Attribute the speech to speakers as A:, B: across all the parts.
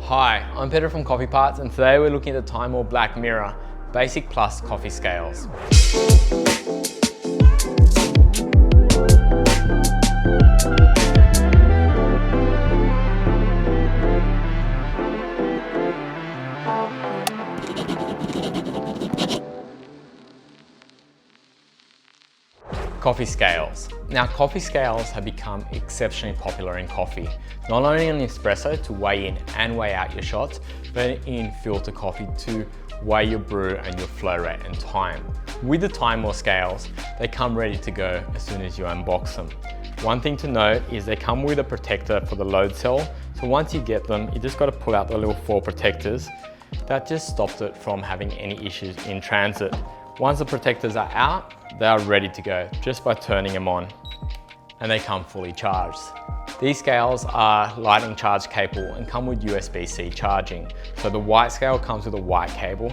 A: Hi, I'm Peter from Coffee Parts, and today we're looking at the Timemore Black Mirror Basic Plus coffee scales. Coffee scales. Now, coffee scales have become exceptionally popular in coffee, not only in espresso to weigh in and weigh out your shots, but in filter coffee to weigh your brew and your flow rate and time. With the Timemore scales, they come ready to go as soon as you unbox them. One thing to note is they come with a protector for the load cell, so once you get them, you just got to pull out the little 4 protectors. That just stops it from having any issues in transit. Once the protectors are out, they are ready to go just by turning them on, and they come fully charged. These scales are lightning charge capable and come with USB-C charging. So the white scale comes with a white cable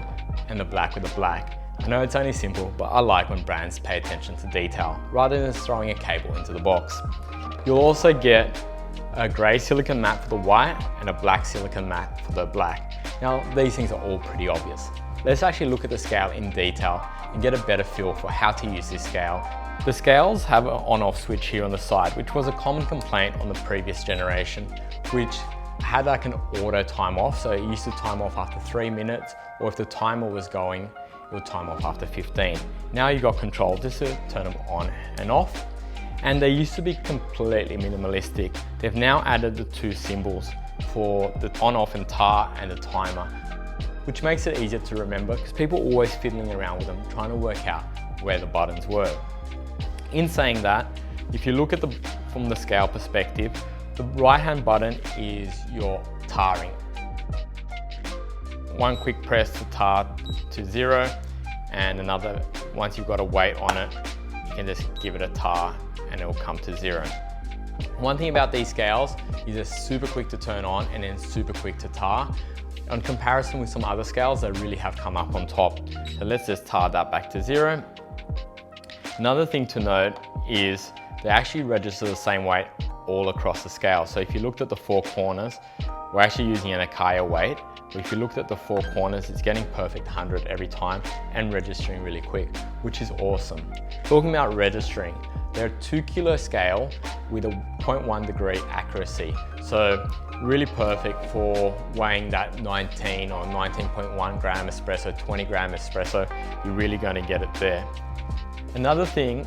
A: and the black with a black. I know it's only simple, but I like when brands pay attention to detail rather than just throwing a cable into the box. You'll also get a grey silicone mat for the white and a black silicone mat for the black. Now, these things are all pretty obvious. Let's actually look at the scale in detail and get a better feel for how to use this scale. The scales have an on-off switch here on the side, which was a common complaint on the previous generation, which had like an auto time off. So it used to time off after 3 minutes, or if the timer was going, it would time off after 15. Now you've got control just to turn them on and off. And they used to be completely minimalistic. They've now added the 2 symbols for the on-off and tar and the timer, which makes it easier to remember because people are always fiddling around with them, trying to work out where the buttons were. In saying that, if you look at from the scale perspective, the right-hand button is your tarring. One quick press to tar to 0, and another, once you've got a weight on it, you can just give it a tar and it will come to 0. One thing about these scales is they're super quick to turn on and then super quick to tar. On comparison with some other scales, they really have come up on top. So let's just tar that back to 0. Another thing to note is they actually register the same weight all across the scale. So if you looked at the 4 corners, we're actually using an Akaya weight. But if you looked at the 4 corners, it's getting perfect 100 every time and registering really quick, which is awesome. Talking about registering, they're a 2 kilo scale with a 0.1 degree accuracy. So really perfect for weighing that 19 or 19.1 gram espresso, 20 gram espresso. You're really going to get it there. Another thing,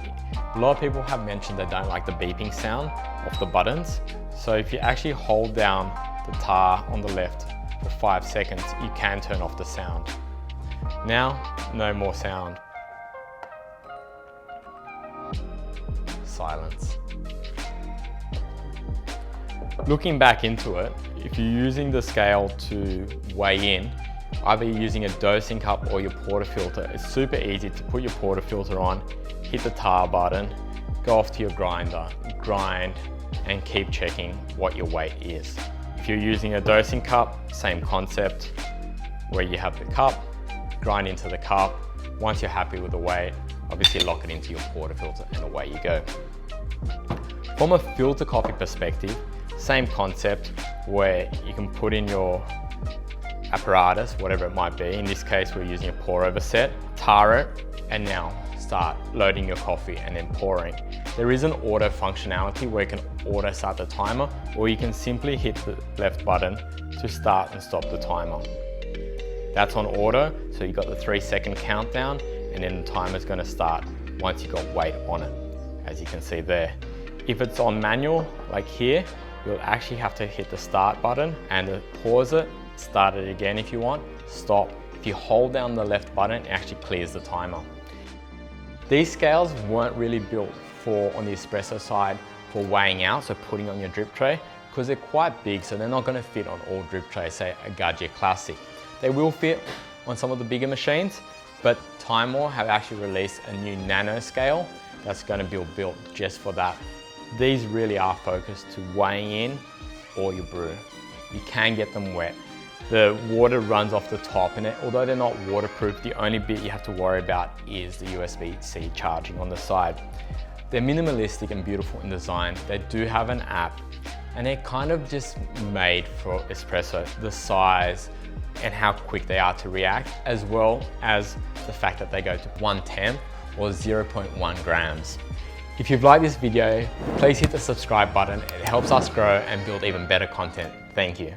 A: a lot of people have mentioned they don't like the beeping sound of the buttons. So if you actually hold down the tar on the left for 5 seconds, you can turn off the sound. Now, no more sound. Silence. Looking back into it, if you're using the scale to weigh in, either you're using a dosing cup or your portafilter, it's super easy to put your portafilter on, hit the tar button, go off to your grinder, grind, and keep checking what your weight is. If you're using a dosing cup, same concept, where you have the cup, grind into the cup. Once you're happy with the weight, obviously lock it into your portafilter and away you go. From a filter coffee perspective, same concept where you can put in your apparatus, whatever it might be. In this case, we're using a pour over set, tar it, and now start loading your coffee and then pouring. There is an auto functionality where you can auto start the timer, or you can simply hit the left button to start and stop the timer. That's on auto, so you've got the 3-second countdown, and then the timer's going to start once you've got weight on it, as you can see there. If it's on manual, like here, you'll actually have to hit the start button and pause it, start it again if you want, stop. If you hold down the left button, it actually clears the timer. These scales weren't really built on the espresso side for weighing out, so putting on your drip tray, because they're quite big, so they're not going to fit on all drip trays, say a Gaggia Classic. They will fit on some of the bigger machines, but Timemore have actually released a new nano scale that's going to be built just for that. These really are focused to weighing in all your brew. You can get them wet. The water runs off the top, and although they're not waterproof, the only bit you have to worry about is the USB-C charging on the side. They're minimalistic and beautiful in design. They do have an app, and they're kind of just made for espresso. The size and how quick they are to react, as well as the fact that they go to 1/10 or 0.1 grams. If you've liked this video, please hit the subscribe button. It helps us grow and build even better content. Thank you.